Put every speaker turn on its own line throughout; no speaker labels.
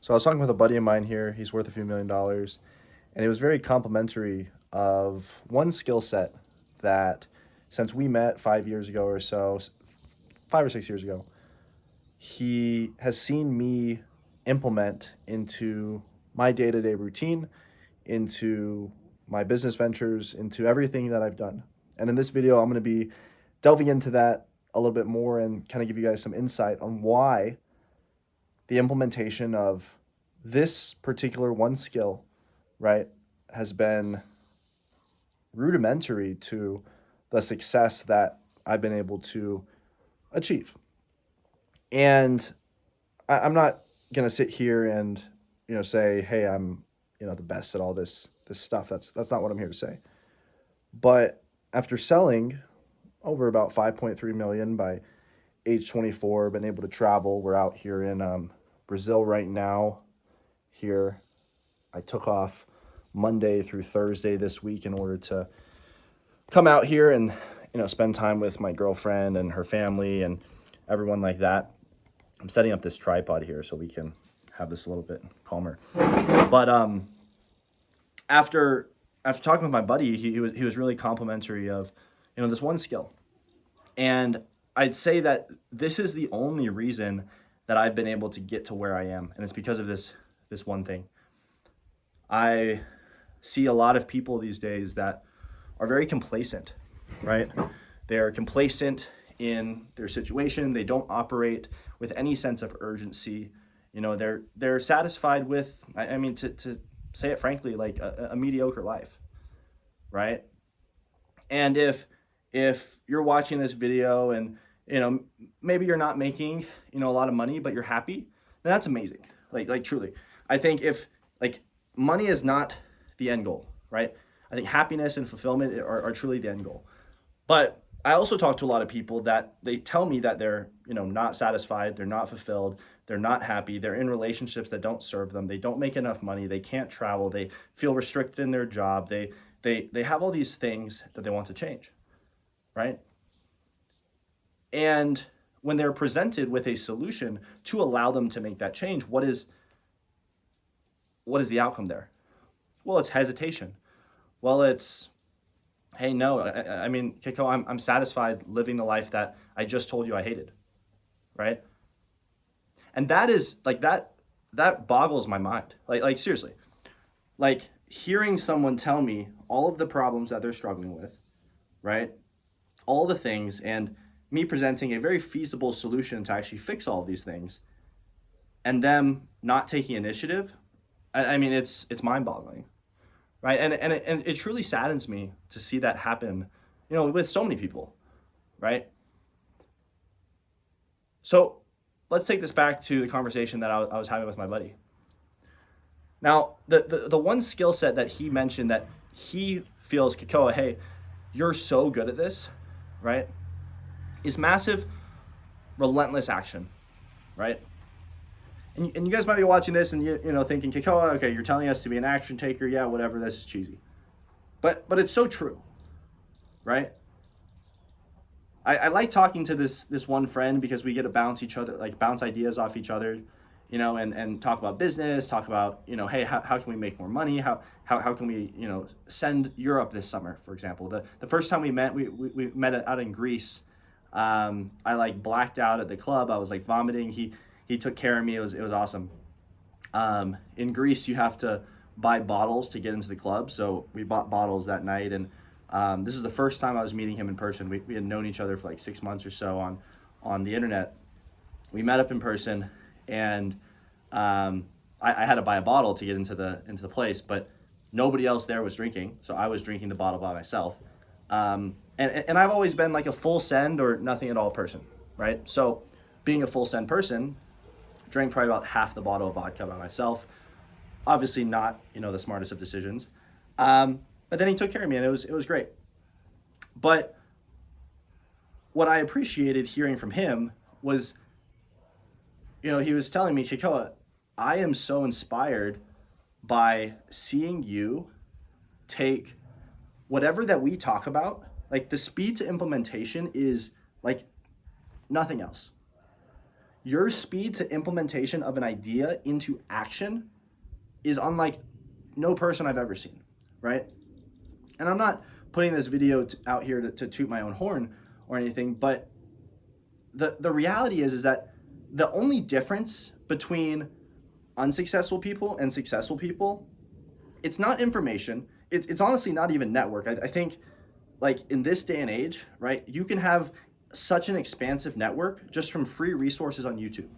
So I was talking with a buddy of mine here. He's worth a few $1 million, and he was very complimentary of one skill set that, since we met 5 years ago or so, 5 or 6 years ago, he has seen me implement into my day-to-day routine, into my business ventures, into everything that I've done. And in this video, I'm going to be delving into that a little bit more and kind of give you guys some insight on why the implementation of this particular one skill, right, has been rudimentary to the success that I've been able to achieve. And I'm not gonna sit here and say, hey, I'm the best at all this stuff. That's not what I'm here to say. But after selling over about 5.3 million by age 24, been able to travel. We're out here in Brazil right now. Here, I took off Monday through Thursday this week in order to come out here and spend time with my girlfriend and her family and everyone like that. I'm setting up this tripod here so we can have this a little bit calmer. But after talking with my buddy, he was really complimentary of this one skill, and I'd say that this is the only reason that I've been able to get to where I am, and it's because of this one thing. I see a lot of people these days that are very complacent, right? They're complacent in their situation. They don't operate with any sense of urgency. They're satisfied with, I mean, to say it frankly, like a mediocre life, right? And if you're watching this video and maybe you're not making a lot of money, but you're happy, then that's amazing. Like truly, I think if money is not the end goal, right? I think happiness and fulfillment are truly the end goal. But I also talk to a lot of people that they tell me that they're not satisfied, they're not fulfilled, they're not happy, they're in relationships that don't serve them, they don't make enough money, they can't travel, they feel restricted in their job, they have all these things that they want to change, right? And when they're presented with a solution to allow them to make that change, what is the outcome there? Well, it's hesitation. Well, it's, hey, no, I mean, Kekoa, I'm satisfied living the life that I just told you I hated, right? And that is that boggles my mind. Like seriously, like hearing someone tell me all of the problems that they're struggling with, right? All the things, and me presenting a very feasible solution to actually fix all of these things, and them not taking initiative. I mean, it's mind-boggling, right? And it truly saddens me to see that happen, with so many people, right? So let's take this back to the conversation that I was having with my buddy. Now, the one skill set that he mentioned that he feels, Kekoa, hey, you're so good at this, right, is massive, relentless action, right? And you guys might be watching this and thinking, Kekoa, okay, you're telling us to be an action taker, yeah, whatever, this is cheesy. But it's so true, right? I like talking to this one friend because we get to bounce ideas off each other, and talk about business, talk about, hey, how can we make more money? How can we, send Europe this summer, for example. The first time we met, we met out in Greece. I blacked out at the club. I was vomiting. He took care of me. It was awesome. In Greece, you have to buy bottles to get into the club. So we bought bottles that night. And this is the first time I was meeting him in person. We had known each other for 6 months or so on the internet. We met up in person, and I had to buy a bottle to get into the place, but nobody else there was drinking. So I was drinking the bottle by myself. And I've always been a full send or nothing at all person, right? So being a full send person, drank probably about half the bottle of vodka by myself. Obviously not, the smartest of decisions. But then he took care of me, and it was great. But what I appreciated hearing from him was, he was telling me, Kekoa, I am so inspired by seeing you take whatever that we talk about, the speed to implementation is nothing else. your speed to implementation of an idea into action is unlike no person I've ever seen, right? And I'm not putting this video out here to toot my own horn or anything, but the reality is that the only difference between unsuccessful people and successful people, it's not information. It's honestly not even network. I think, like, in this day and age, right, you can have such an expansive network just from free resources on YouTube,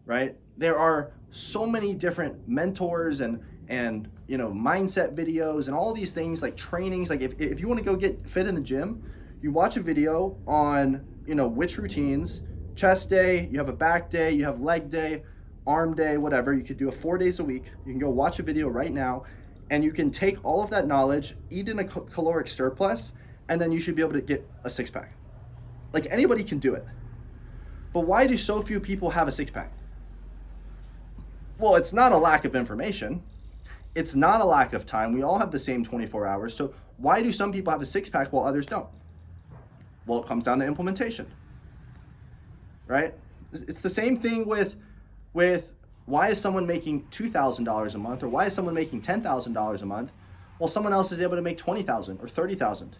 right? There are so many different mentors and mindset videos and all these things, like trainings. Like if you want to go get fit in the gym, you watch a video on which routines, chest day, you have a back day, you have leg day, arm day, whatever. You could do it 4 days a week. You can go watch a video right now, and you can take all of that knowledge, eat in a caloric surplus, and then you should be able to get a six-pack. Like, anybody can do it. But why do so few people have a six-pack? Well, it's not a lack of information. It's not a lack of time. We all have the same 24 hours. So why do some people have a six-pack while others don't? Well, it comes down to implementation, right? It's the same thing with why is someone making $2,000 a month, or why is someone making $10,000 a month while someone else is able to make $20,000 or $30,000?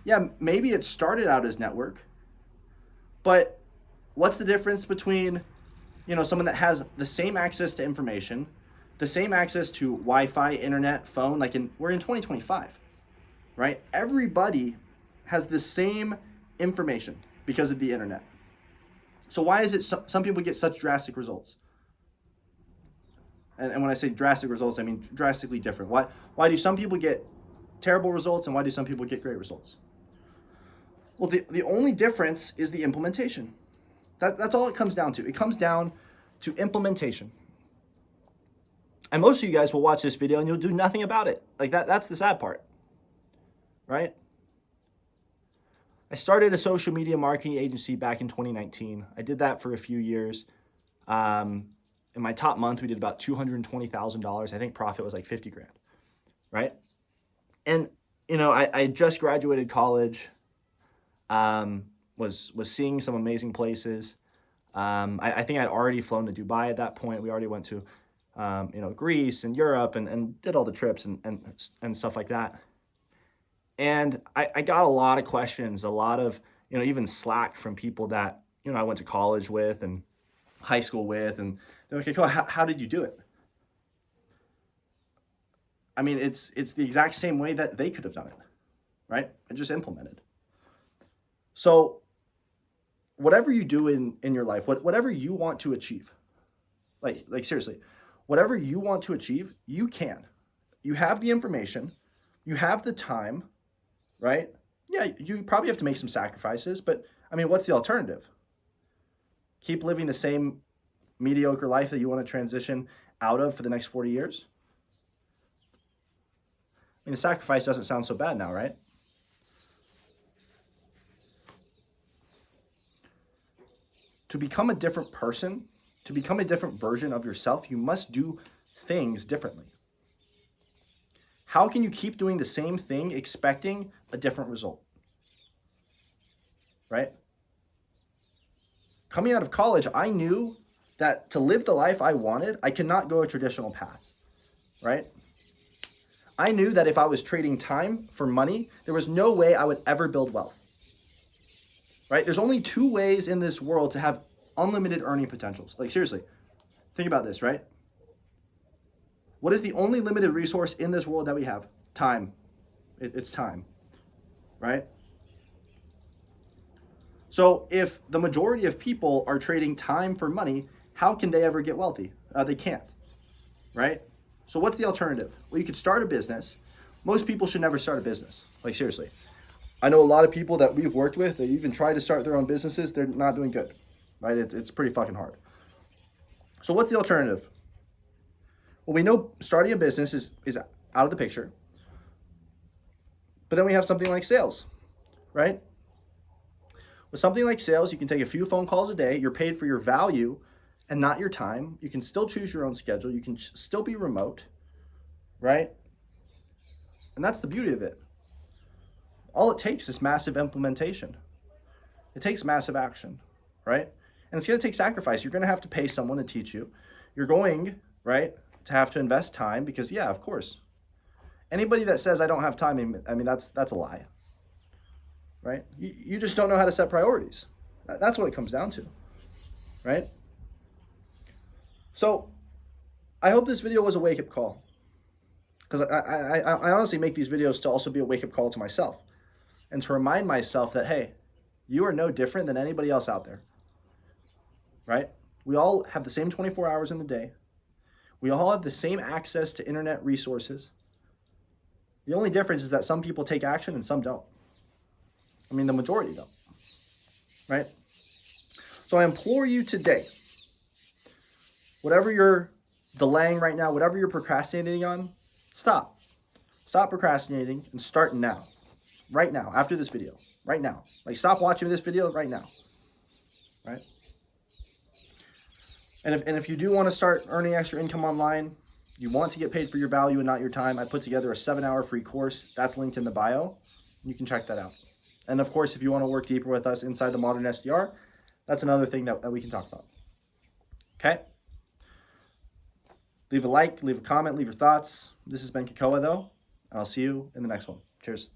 Yeah, maybe it started out as network, but what's the difference between someone that has the same access to information, the same access to Wi-Fi, internet, phone? We're in 2025, right? Everybody has the same information because of the internet. So why is it some people get such drastic results? And when I say drastic results, I mean drastically different. Why do some people get terrible results, and why do some people get great results? Well, the only difference is the implementation. That's all it comes down to. It comes down to implementation. And most of you guys will watch this video and you'll do nothing about it. Like that's the sad part, right? I started a social media marketing agency back in 2019. I did that for a few years. In my top month, we did about $220,000. I think profit was like 50 grand, right? And, I just graduated college, was seeing some amazing places. I think I'd already flown to Dubai at that point. We already went to, Greece and Europe and did all the trips and stuff like that. And I got a lot of questions, a lot of, even slack from people that, I went to college with and high school with, and they're like, Kekoa, how did you do it? I mean, it's the exact same way that they could have done it, right? I just implemented. So whatever you do in your life, whatever you want to achieve, like seriously, whatever you want to achieve, you can. You have the information, you have the time, right? Yeah, you probably have to make some sacrifices, but I mean, what's the alternative? Keep living the same mediocre life that you want to transition out of for the next 40 years? I mean, the sacrifice doesn't sound so bad now, right? To become a different person, to become a different version of yourself, you must do things differently. How can you keep doing the same thing expecting a different result? Right? Coming out of college, I knew that to live the life I wanted, I could not go a traditional path, right? I knew that if I was trading time for money, there was no way I would ever build wealth, right? There's only two ways in this world to have unlimited earning potentials. Like, seriously, think about this, right? What is the only limited resource in this world that we have? Time. It's time, right? So if the majority of people are trading time for money, how can they ever get wealthy? They can't, right? So what's the alternative? Well, you could start a business. Most people should never start a business. Like, seriously. I know a lot of people that we've worked with, they even try to start their own businesses. They're not doing good, right? It's pretty fucking hard. So what's the alternative? Well, we know starting a business is out of the picture. But then we have something like sales, right? With something like sales, you can take a few phone calls a day. You're paid for your value and not your time. You can still choose your own schedule. You can still be remote, right? And that's the beauty of it. All it takes is massive implementation. It takes massive action, right? And it's going to take sacrifice. You're going to have to pay someone to teach you. You're going, right, to have to invest time because, yeah, of course. Anybody that says I don't have time, I mean, that's a lie, right? You just don't know how to set priorities. That's what it comes down to, right? So I hope this video was a wake-up call, because I honestly make these videos to also be a wake-up call to myself and to remind myself that, hey, you are no different than anybody else out there, right? We all have the same 24 hours in the day. We all have the same access to internet resources. The only difference is that some people take action and some don't. I mean, the majority don't, right? So I implore you today, whatever you're delaying right now, whatever you're procrastinating on, stop. Stop procrastinating and start now. Right now, after this video. Right now. Like, stop watching this video right now. Right? And if you do want to start earning extra income online, you want to get paid for your value and not your time, I put together a 7-hour free course. That's linked in the bio. You can check that out. And of course, if you want to work deeper with us inside the Modern SDR, that's another thing that we can talk about. Okay? Leave a like, leave a comment, leave your thoughts. This has been Kekoa, though, and I'll see you in the next one. Cheers.